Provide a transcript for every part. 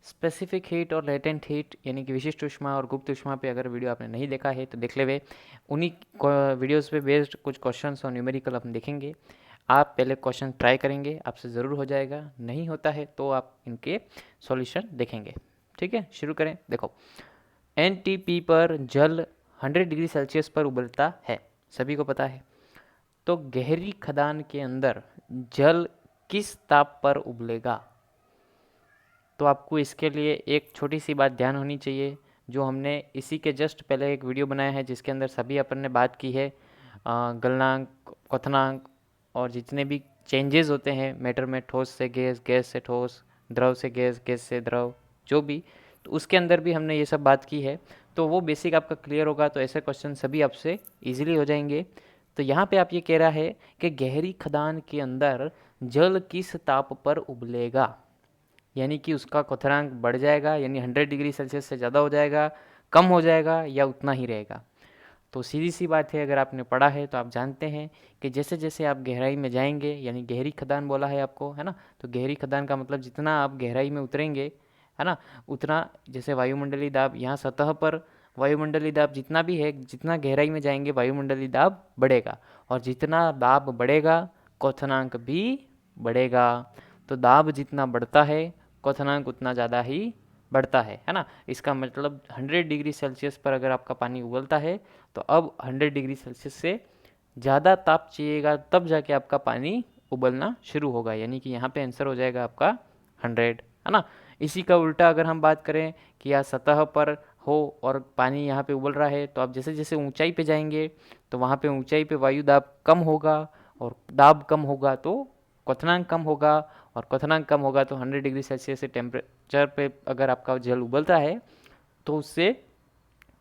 Specific heat और latent heat यानी कि विशिष्ट ऊष्मा और गुप्त ऊष्मा पे अगर वीडियो आपने नहीं देखा है तो देख ले वे। उन्हीं वीडियोस पे बेस्ड कुछ क्वेश्चंस और न्यूमेरिकल हम देखेंगे। आप पहले क्वेश्चन ट्राई करेंगे, आपसे ज़रूर हो जाएगा, नहीं होता है तो आप इनके सॉल्यूशन देखेंगे। ठीक है, शुरू करें। देखो, एनटीपी पर जल 100 डिग्री सेल्सियस पर उबलता है, सभी को पता है। तो गहरी खदान के अंदर जल किस ताप पर उबलेगा? तो आपको इसके लिए एक छोटी सी बात ध्यान होनी चाहिए, जो हमने इसी के जस्ट पहले एक वीडियो बनाया है जिसके अंदर सभी अपन ने बात की है गलनांक, क्वथनांक और जितने भी चेंजेस होते हैं मैटर में, ठोस से गैस, गैस से ठोस, द्रव से गैस, गैस से द्रव, जो भी, तो उसके अंदर भी हमने ये सब बात की है। तो वो बेसिक आपका क्लियर होगा तो ऐसे क्वेश्चन सभी आपसे इजीली हो जाएंगे। तो यहाँ पे आप ये कह रहा है कि गहरी खदान के अंदर जल किस ताप पर उबलेगा, यानी कि उसका क्वथनांक बढ़ जाएगा, यानी 100 डिग्री सेल्सियस से ज़्यादा हो जाएगा, कम हो जाएगा या उतना ही रहेगा। तो सीधी सी बात है, अगर आपने पढ़ा है तो आप जानते हैं कि जैसे जैसे आप गहराई में जाएंगे, यानी गहरी खदान बोला है आपको, है ना, तो गहरी खदान का मतलब जितना आप गहराई में उतरेंगे, है ना, उतना, जैसे वायुमंडलीय दाब यहाँ सतह पर वायुमंडलीय दाब जितना भी है, जितना गहराई में जाएंगे वायुमंडलीय दाब बढ़ेगा, और जितना दाब बढ़ेगा क्वथनांक भी बढ़ेगा। तो दाब जितना बढ़ता है क्वथनांक उतना ज़्यादा ही बढ़ता है ना। इसका मतलब 100 डिग्री सेल्सियस पर अगर आपका पानी उबलता है तो अब 100 डिग्री सेल्सियस से ज़्यादा ताप चाहिएगा, तब जाके आपका पानी उबलना शुरू होगा, यानी कि यहाँ पे आंसर हो जाएगा आपका 100, है ना। इसी का उल्टा अगर हम बात करें कि या सतह पर हो और पानी यहाँ पे उबल रहा है, तो आप जैसे जैसे ऊंचाई पे जाएंगे तो वहाँ पे ऊंचाई पे वायु दाब कम होगा, और दाब कम होगा तो क्वथनांक कम होगा, और क्वथनांक कम होगा तो 100 डिग्री सेल्सियस से टेम्परेचर पे अगर आपका जल उबलता है तो उससे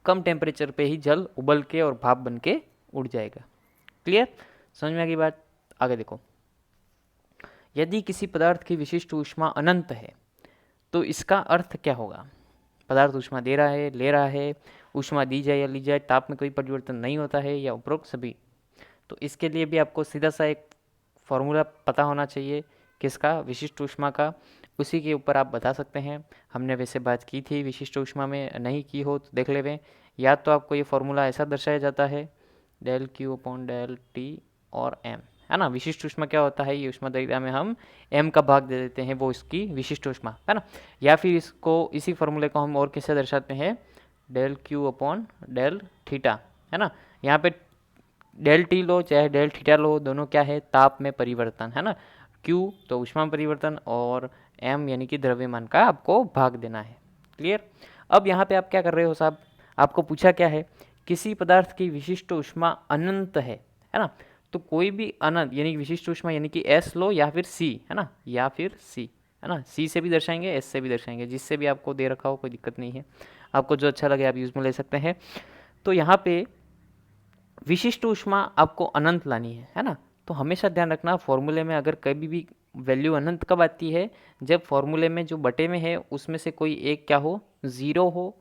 कम टेम्परेचर पे ही जल उबल के और भाप बन के उड़ जाएगा। क्लियर, समझ में आ गई बात? आगे देखो, यदि किसी पदार्थ की विशिष्ट ऊष्मा अनंत है तो इसका अर्थ क्या होगा? पदार्थ ऊष्मा दे रहा है, ले रहा है, ऊष्मा दी जाए या ली जाए, ताप में कोई परिवर्तन नहीं होता है, या उपरोक्त सभी। तो इसके लिए भी आपको सीधा सा एक फॉर्मूला पता होना चाहिए, किसका? विशिष्ट ऊष्मा का। उसी के ऊपर आप बता सकते हैं। हमने वैसे बात की थी विशिष्ट ऊष्मा में, नहीं की हो तो देख लेवें। या तो आपको ये फॉर्मूला ऐसा दर्शाया जाता है, del Q upon del T और एम, है ना। विशिष्ट ऊष्मा क्या होता है, ये ऊष्माधारिता में हम एम का भाग दे देते हैं, वो इसकी विशिष्ट ऊष्मा है ना। या फिर इसको, इसी फॉर्मूले को हम और कैसे दर्शाते हैं, del Q upon del theta, है ना। यहाँ पे डेल टी लो चाहे डेल थीटा लो, दोनों क्या है, ताप में परिवर्तन, है ना। क्यू तो ऊष्मा परिवर्तन, और एम यानी कि द्रव्यमान का आपको भाग देना है। क्लियर। अब यहाँ पे आप क्या कर रहे हो साहब, आपको पूछा क्या है, किसी पदार्थ की विशिष्ट ऊष्मा अनंत है ना। तो कोई भी अनंत यानी कि विशिष्ट ऊष्मा यानी कि एस लो या फिर सी, है ना, या फिर सी, है ना। सी से भी दर्शाएंगे, एस से भी दर्शाएंगे, जिससे भी आपको दे रखा हो, कोई दिक्कत नहीं है, आपको जो अच्छा लगे आप यूज में ले सकते हैं। तो यहाँ पे विशिष्ट ऊष्मा आपको अनंत लानी है ना। तो हमेशा ध्यान रखना, फॉर्मूले में अगर कभी भी वैल्यू अनंत कब आती है, जब फॉर्मूले में जो बटे में है उसमें से कोई एक क्या हो, ज़ीरो हो,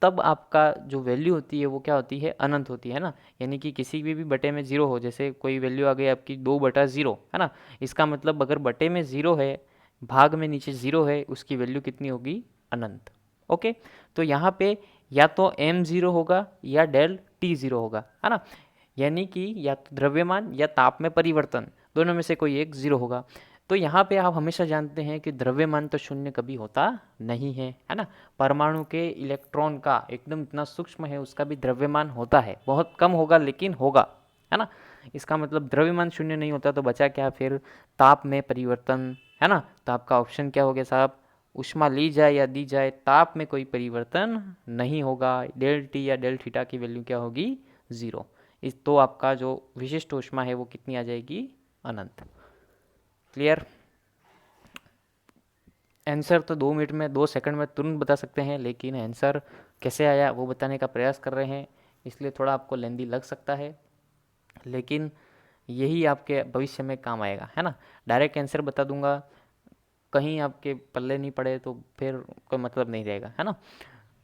तब आपका जो वैल्यू होती है वो क्या होती है, अनंत होती है ना। यानी कि किसी भी बटे में ज़ीरो हो, जैसे कोई वैल्यू आ गई आपकी 2/0, है ना। इसका मतलब अगर बटे में ज़ीरो है, भाग में नीचे ज़ीरो है, उसकी वैल्यू कितनी होगी, अनंत। ओके, तो यहाँ पे या तो एम ज़ीरो होगा या डेल टी ज़ीरो होगा, है ना। यानी कि या तो द्रव्यमान या ताप में परिवर्तन, दोनों में से कोई एक ज़ीरो होगा। तो यहाँ पे आप हमेशा जानते हैं कि द्रव्यमान तो शून्य कभी होता नहीं है ना। परमाणु के इलेक्ट्रॉन का एकदम इतना सूक्ष्म है, उसका भी द्रव्यमान होता है, बहुत कम होगा लेकिन होगा, है ना। इसका मतलब द्रव्यमान शून्य नहीं होता, तो बचा क्या फिर, ताप में परिवर्तन, है ना। तो आपका ऑप्शन क्या हो गया साहब, ऊष्मा ली जाए या दी जाए, ताप में कोई परिवर्तन नहीं होगा, डेल टी या डेल थीटा की वैल्यू क्या होगी, ज़ीरो। इस तो आपका जो विशिष्ट ऊष्मा है वो कितनी आ जाएगी, अनंत। क्लियर। आंसर तो 2 मिनट में, 2 सेकंड में तुरंत बता सकते हैं, लेकिन आंसर कैसे आया वो बताने का प्रयास कर रहे हैं, इसलिए थोड़ा आपको लेंदी लग सकता है, लेकिन यही आपके भविष्य में काम आएगा, है ना। डायरेक्ट आंसर बता दूंगा, कहीं आपके पल्ले नहीं पड़े तो फिर कोई मतलब नहीं रहेगा, है ना।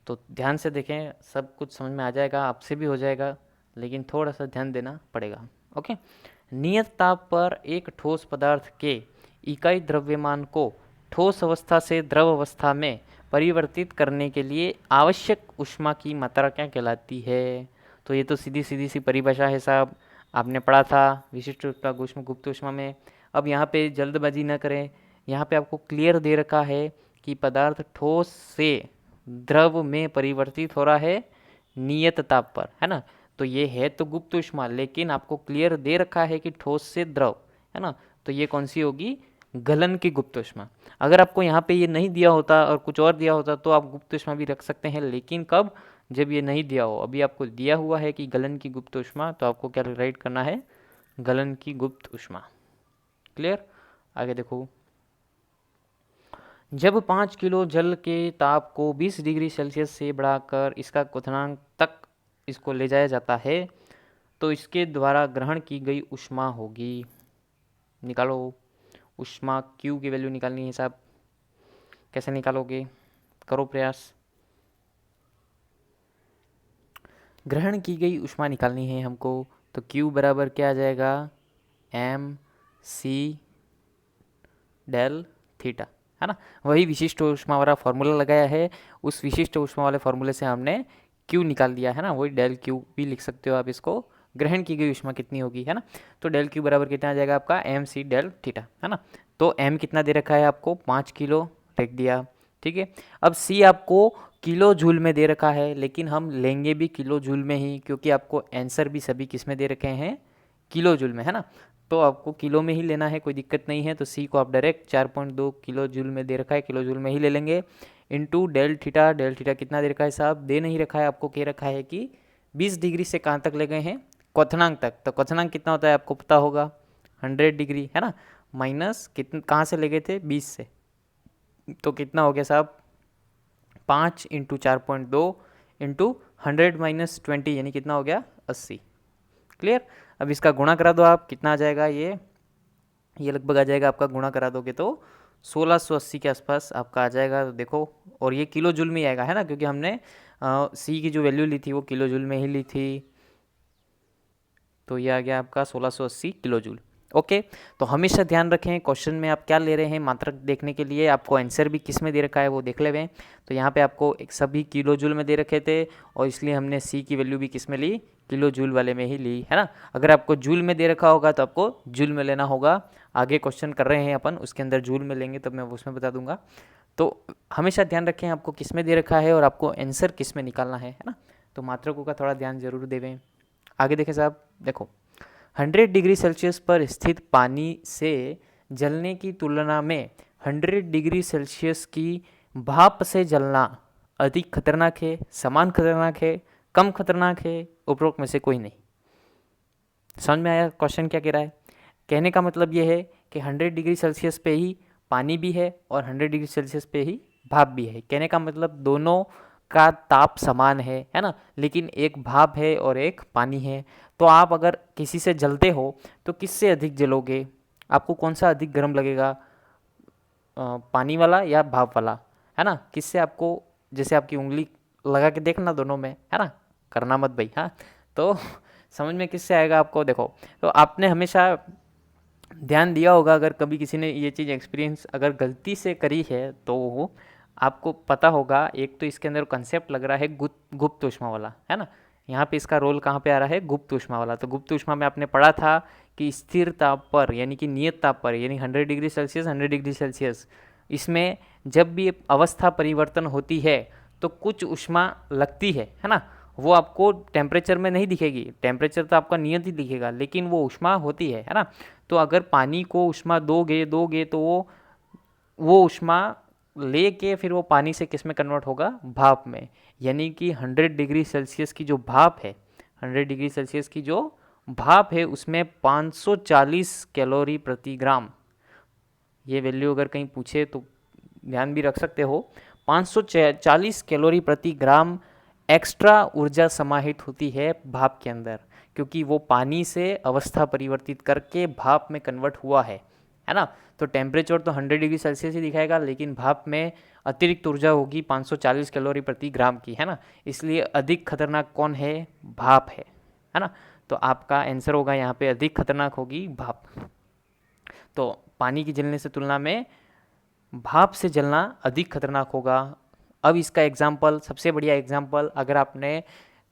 तो ध्यान से देखें, सब कुछ समझ में आ जाएगा, आपसे भी हो जाएगा, लेकिन थोड़ा सा ध्यान देना पड़ेगा। ओके। नियत ताप पर एक ठोस पदार्थ के इकाई द्रव्यमान को ठोस अवस्था से द्रव अवस्था में परिवर्तित करने के लिए आवश्यक ऊष्मा की मात्रा क्या कहलाती है? तो ये तो सीधी सीधी सी परिभाषा है साहब, आपने पढ़ा था विशिष्ट ऊष्मा गुप्त ऊष्मा में। अब यहाँ पे जल्दबाजी ना करें, यहाँ पे आपको क्लियर दे रखा है कि पदार्थ ठोस से द्रव में परिवर्तित हो रहा है नियत ताप पर, है ना। तो ये है तो गुप्त ऊष्मा, लेकिन आपको क्लियर दे रखा है कि ठोस से द्रव, है ना। तो ये कौन सी होगी? गलन की गुप्त ऊष्मा। अगर आपको यहाँ पे ये नहीं दिया होता और कुछ और दिया होता तो आप गुप्त ऊष्मा भी रख सकते हैं, लेकिन कब? जब ये नहीं दिया हो। अभी आपको दिया हुआ है कि गलन की गुप्त ऊष्मा, तो आपको क्या राइट करना है? गलन की गुप्त ऊष्मा। क्लियर? आगे देखो, जब 5 किलो जल के ताप को 20 डिग्री सेल्सियस से बढ़ाकर इसका क्वथनांक तक इसको ले जाया जाता है तो इसके द्वारा ग्रहण की गई ऊष्मा होगी। निकालो ऊष्मा, क्यू की वैल्यू निकालनी है साहब। कैसे निकालोगे? करो प्रयास। ग्रहण की गई ऊष्मा निकालनी है हमको, तो क्यू बराबर क्या आ जाएगा? एम सी डेल थीटा, है ना। वही विशिष्ट ऊष्मा वाला फॉर्मूला लगाया है, उस विशिष्ट ऊष्मा वाले फॉर्मूले से हमने क्यू निकाल दिया है ना, वही डेल क्यू भी लिख सकते हो आप इसको। ग्रहण की गई ऊष्मा कितनी होगी, है ना। तो डेल क्यू बराबर कितना आ जाएगा आपका? एम सी डेल थीटा, है ना। तो एम कितना दे रखा है आपको? 5 किलो लिख दिया, ठीक है। अब सी आपको किलो जूल में दे रखा है, लेकिन हम लेंगे भी किलो जूल में ही, क्योंकि आपको आंसर भी सभी किस में दे रखे हैं? किलो जूल में, है ना। तो आपको किलो में ही लेना है, कोई दिक्कत नहीं है। तो सी को आप डायरेक्ट 4.2 किलो जूल में दे रखा है, किलो जूल में ही ले लेंगे। Into del theta, del theta कितना दे रखा है साहब? दे नहीं रखा है, आपको कह रखा है कि 20 डिग्री से कहाँ तक ले गए हैं? क्वथनांक तक। तो क्वथनांक कितना होता है आपको पता होगा? 100 डिग्री, है ना। माइनस कितने कहाँ से ले गए थे? 20 से। तो कितना हो गया साहब? 5 इंटू 4.2 इंटू 100 - 20, यानी कितना हो गया? 80। क्लियर? अब इसका गुणा करा दो आप, कितना आ जाएगा? ये लगभग आ जाएगा आपका, गुणा करा दोगे तो 1680 के आसपास आपका आ जाएगा। तो देखो, और ये किलो जूल में ही आएगा, है ना, क्योंकि हमने सी की जो वैल्यू ली थी वो किलो जूल में ही ली थी। तो ये आ गया आपका 1680 किलो जूल। ओके, तो हमेशा ध्यान रखें क्वेश्चन में आप क्या ले रहे हैं, मात्रक देखने के लिए आपको आंसर भी किस में दे रखा है वो देख ले। तो यहाँ पे आपको एक सभी किलो जूल में दे रखे थे, और इसलिए हमने सी की वैल्यू भी किस में ली? किलो जूल वाले में ही ली, है ना। अगर आपको जूल में दे रखा होगा तो आपको जूल में लेना होगा। आगे क्वेश्चन कर रहे हैं अपन, उसके अंदर जूल में लेंगे तब मैं उसमें बता दूंगा। तो हमेशा ध्यान रखें आपको किस में दे रखा है और आपको आंसर किस में निकालना है ना। तो मात्रकों का थोड़ा ध्यान जरूर देवें। आगे देखें साहब, देखो 100 डिग्री सेल्सियस पर स्थित पानी से जलने की तुलना में 100 डिग्री सेल्सियस की भाप से जलना अधिक खतरनाक है, समान खतरनाक है, कम खतरनाक है, उपरोक्त में से कोई नहीं। समझ में आया क्वेश्चन क्या कह रहा है? कहने का मतलब ये है कि 100 डिग्री सेल्सियस पे ही पानी भी है और 100 डिग्री सेल्सियस पे ही भाप भी है। कहने का मतलब दोनों का ताप समान है ना, लेकिन एक भाप है और एक पानी है। तो आप अगर किसी से जलते हो तो किससे अधिक जलोगे? आपको कौन सा अधिक गर्म लगेगा? पानी वाला या भाप वाला, है ना। किससे आपको, जैसे आपकी उंगली लगा के देखना दोनों में, है ना, करना मत भाई, हाँ। तो समझ में किससे आएगा आपको? देखो, तो आपने हमेशा ध्यान दिया होगा, अगर कभी किसी ने ये चीज़ एक्सपीरियंस अगर गलती से करी है तो आपको पता होगा। एक तो इसके अंदर कंसेप्ट लग रहा है गुप्त ऊष्मा वाला, है ना। यहाँ पे इसका रोल कहाँ पे आ रहा है? गुप्त ऊष्मा वाला। तो गुप्त ऊष्मा में आपने पढ़ा था कि स्थिर ताप पर, यानी कि नियत ताप पर, यानी 100 डिग्री सेल्सियस 100 डिग्री सेल्सियस, इसमें जब भी अवस्था परिवर्तन होती है तो कुछ ऊष्मा लगती है ना। वो आपको टेम्परेचर में नहीं दिखेगी, टेम्परेचर तो आपका नियत ही दिखेगा, लेकिन वो ऊष्मा होती है ना। तो अगर पानी को ऊष्मा दोगे दोगे तो वो ऊष्मा लेके फिर वो पानी से किस में कन्वर्ट होगा? भाप में। यानी कि 100 डिग्री सेल्सियस की जो भाप है, 100 डिग्री सेल्सियस की जो भाप है उसमें 540 कैलोरी प्रति ग्राम, ये वैल्यू अगर कहीं पूछे तो ध्यान भी रख सकते हो। 540 कैलोरी प्रति ग्राम एक्स्ट्रा ऊर्जा समाहित होती है भाप के अंदर, क्योंकि वो पानी से अवस्था परिवर्तित करके भाप में कन्वर्ट हुआ है ना। तो टेम्परेचर तो 100 डिग्री सेल्सियस ही दिखाएगा, लेकिन भाप में अतिरिक्त ऊर्जा होगी 540 कैलोरी प्रति ग्राम की, है ना। इसलिए अधिक खतरनाक कौन है? भाप है ना। तो आपका आंसर होगा यहाँ पे अधिक खतरनाक होगी भाप। तो पानी की जलने से तुलना में भाप से जलना अधिक खतरनाक होगा। अब इसका एग्जाम्पल, सबसे बढ़िया एग्जाम्पल, अगर आपने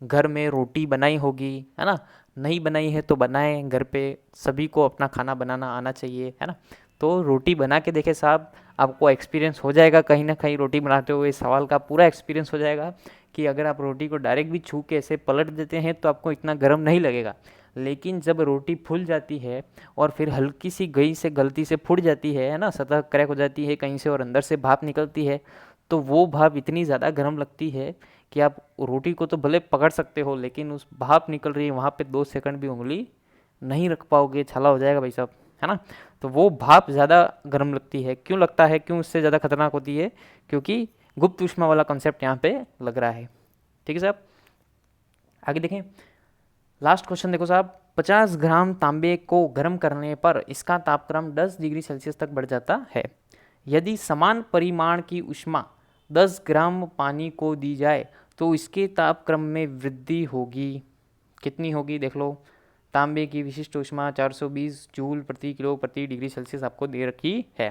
घर में रोटी बनाई होगी, है ना, नहीं बनाई है तो बनाएं, घर पे सभी को अपना खाना बनाना आना चाहिए, है ना। तो रोटी बना के देखे साहब, आपको एक्सपीरियंस हो जाएगा कहीं ना कहीं रोटी बनाते हुए, सवाल का पूरा एक्सपीरियंस हो जाएगा कि अगर आप रोटी को डायरेक्ट भी छू के ऐसे पलट देते हैं तो आपको इतना गर्म नहीं लगेगा। लेकिन जब रोटी फूल जाती है और फिर हल्की सी गई से गलती से फूट जाती है ना, सतह क्रैक हो जाती है कहीं से और अंदर से भाप निकलती है, तो वो भाप इतनी ज़्यादा गर्म लगती है कि आप रोटी को तो भले पकड़ सकते हो, लेकिन उस भाप निकल रही है वहाँ पे 2 सेकंड भी उंगली नहीं रख पाओगे, छाला हो जाएगा भाई साहब, है ना। तो वो भाप ज़्यादा गर्म लगती है। क्यों लगता है, क्यों उससे ज़्यादा खतरनाक होती है? क्योंकि गुप्त ऊष्मा वाला कॉन्सेप्ट यहाँ पे लग रहा है। ठीक है साहब, आगे देखें। लास्ट क्वेश्चन देखो साहब, 50 ग्राम तांबे को गर्म करने पर इसका तापक्रम 10 डिग्री सेल्सियस तक बढ़ जाता है। यदि समान परिमाण की ऊष्मा 10 ग्राम पानी को दी जाए तो इसके तापक्रम में वृद्धि होगी। कितनी होगी देख लो। तांबे की विशिष्ट ऊष्मा 420 जूल प्रति किलो प्रति डिग्री सेल्सियस आपको दे रखी है।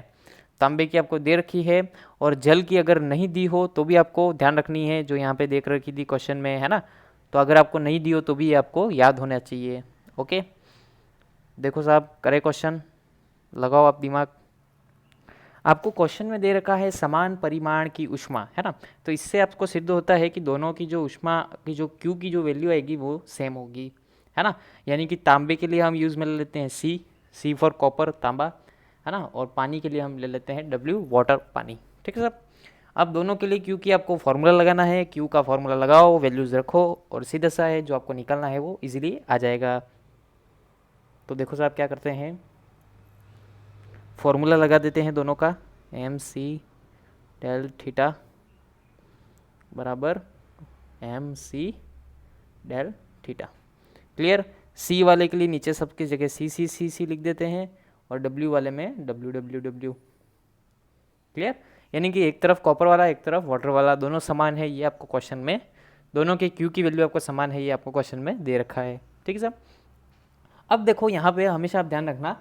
तांबे की आपको दे रखी है, और जल की अगर नहीं दी हो तो भी आपको ध्यान रखनी है, जो यहाँ पे देख रखी थी क्वेश्चन में, है ना। तो अगर आपको नहीं दी हो तो भी आपको याद होना चाहिए। ओके, देखो साहब, करे क्वेश्चन, लगाओ आप दिमाग। आपको क्वेश्चन में दे रखा है समान परिमाण की ऊष्मा, है ना। तो इससे आपको सिद्ध होता है कि दोनों की जो ऊष्मा की जो क्यू की जो वैल्यू आएगी वो सेम होगी, है ना। यानी कि तांबे के लिए हम यूज़ में ले लेते हैं सी फॉर कॉपर, तांबा, है ना, और पानी के लिए हम ले लेते हैं डब्ल्यू, वाटर, पानी। ठीक है साहब। अब दोनों के लिए क्यू की आपको फॉर्मूला लगाना है, क्यू का फॉर्मूला लगाओ, वैल्यूज़ रखो, और सीधा सा है जो आपको निकालना है वो इजीली आ जाएगा। तो देखो साहब क्या करते हैं, फॉर्मूला लगा देते हैं दोनों का। एम सी डेल थीटा बराबर M C del theta. Clear. C वाले के लिए नीचे सबकी जगह सी लिख देते हैं, और डब्ल्यू वाले में डब्ल्यू डब्ल्यू डब्ल्यू। क्लियर। यानी कि एक तरफ कॉपर वाला, एक तरफ वाटर वाला, दोनों समान है, ये आपको क्वेश्चन में, दोनों के क्यू की वैल्यू आपको समान है, ये आपको क्वेश्चन में दे रखा है। ठीक है साहब। अब देखो यहाँ पे हमेशा आप ध्यान रखना,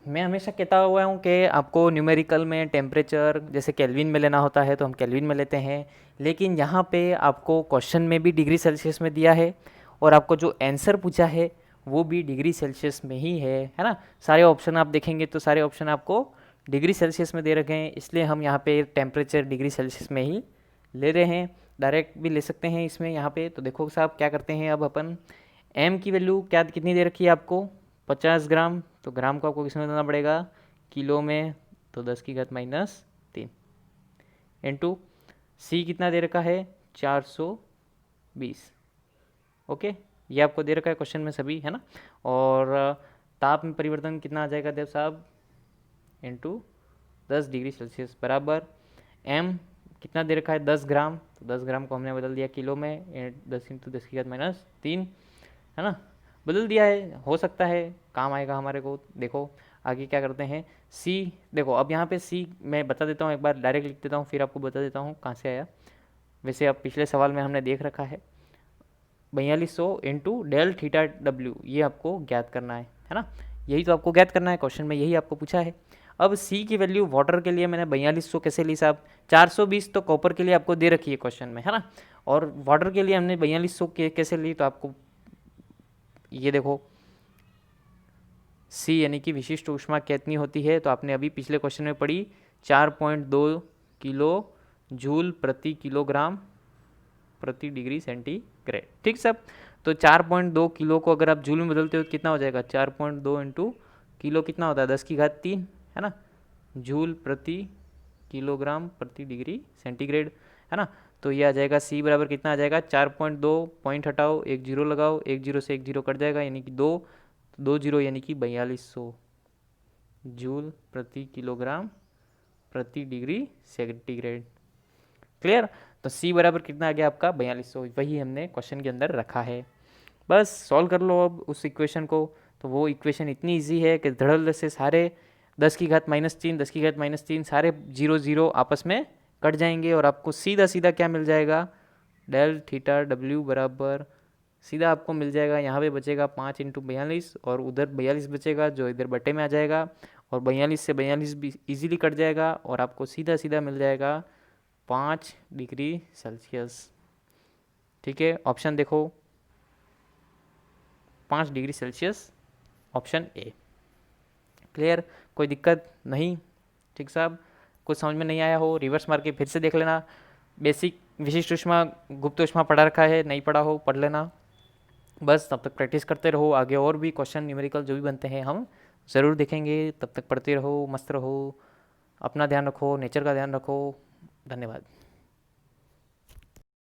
मैं हमेशा कहता हुआ हूँ कि आपको न्यूमेरिकल में टेम्परेचर जैसे केल्विन में लेना होता है तो हम केल्विन में लेते हैं, लेकिन यहाँ पे आपको क्वेश्चन में भी डिग्री सेल्सियस में दिया है, और आपको जो आंसर पूछा है वो भी डिग्री सेल्सियस में ही है ना। सारे ऑप्शन आप देखेंगे तो सारे ऑप्शन आपको डिग्री सेल्सियस में दे रखे हैं, इसलिए हम यहाँ पे टेम्परेचर डिग्री सेल्सियस में ही ले रहे हैं। डायरेक्ट भी ले सकते हैं इसमें यहाँ पे। तो देखो साहब क्या करते हैं, अब अपन एम की वैल्यू क्या कितनी दे रखी है आपको, 50 ग्राम, तो ग्राम को आपको किसमें देना पड़ेगा, किलो में, तो 10⁻³ इनटू सी कितना दे रखा है, 420। ओके, ये आपको दे रखा है क्वेश्चन में सभी, है ना। और ताप में परिवर्तन कितना आ जाएगा देव साहब, इनटू 10 डिग्री सेल्सियस बराबर एम कितना दे रखा है, 10 ग्राम, तो 10 ग्राम को हमने बदल दिया किलो में, 10 × 10⁻³ है ना, बदल दिया है, हो सकता है काम आएगा हमारे को। देखो आगे क्या करते हैं, सी देखो, अब यहाँ पे सी मैं बता देता हूँ, एक बार डायरेक्ट लिख देता हूँ फिर आपको बता देता हूँ कहाँ से आया। वैसे अब पिछले सवाल में हमने देख रखा है 4200 इंटू डेल थीटा डब्ल्यू, ये आपको ज्ञात करना है ना, यही तो आपको ज्ञात करना है, क्वेश्चन में यही आपको पूछा है। अब सी की वैल्यू वाटर के लिए मैंने 4200 कैसे ली साहब, 420 तो कॉपर के लिए आपको दे रखी है क्वेश्चन में, है ना, और वाटर के लिए हमने 4200 कैसे ली, तो आपको ये देखो सी यानी कि विशिष्ट ऊष्मा कितनी होती है, तो आपने अभी पिछले क्वेश्चन में पढ़ी 4.2 किलो जूल प्रति किलोग्राम प्रति डिग्री सेंटीग्रेड। ठीक सब। तो 4.2 किलो को अगर आप जूल में बदलते हो तो कितना हो जाएगा, 4.2 इंटू किलो कितना होता है, 10⁻³ है ना, जूल प्रति किलोग्राम प्रति डिग्री सेंटीग्रेड, है ना। तो ये आ जाएगा सी बराबर कितना आ जाएगा, 4.2, पॉइंट हटाओ, एक जीरो लगाओ, एक जीरो से एक जीरो कट जाएगा, यानी कि 2 जीरो, यानी कि 4200 जूल प्रति किलोग्राम प्रति डिग्री सेंटीग्रेड। क्लियर। तो सी बराबर कितना आ गया आपका, 4200, वही हमने क्वेश्चन के अंदर रखा है। बस सॉल्व कर लो अब उस इक्वेशन को। तो वो इक्वेशन इतनी इजी है कि धड़ल्ले से सारे 10⁻³ 10⁻³ सारे 0 0 आपस में कट जाएंगे, और आपको सीधा सीधा क्या मिल जाएगा, डेल थीटा डब्ल्यू बराबर सीधा आपको मिल जाएगा, यहाँ पे बचेगा 5 × 42, और उधर 42 बचेगा जो इधर बटे में आ जाएगा, और 42 से 42 भी इजीली कट जाएगा और आपको सीधा सीधा मिल जाएगा 5 डिग्री सेल्सियस। ठीक है, ऑप्शन देखो 5 degree Celsius, option A. Clear, कोई दिक्कत नहीं? ठीक साहब, कुछ समझ में नहीं आया हो रिवर्स मार के फिर से देख लेना। बेसिक विशिष्ट ऊष्मा गुप्त ऊष्मा पढ़ा रखा है, नहीं पढ़ा हो पढ़ लेना। बस तब तक प्रैक्टिस करते रहो, आगे और भी क्वेश्चन न्यूमेरिकल जो भी बनते हैं हम ज़रूर देखेंगे। तब तक पढ़ते रहो, मस्त रहो, अपना ध्यान रखो, नेचर का ध्यान रखो। धन्यवाद।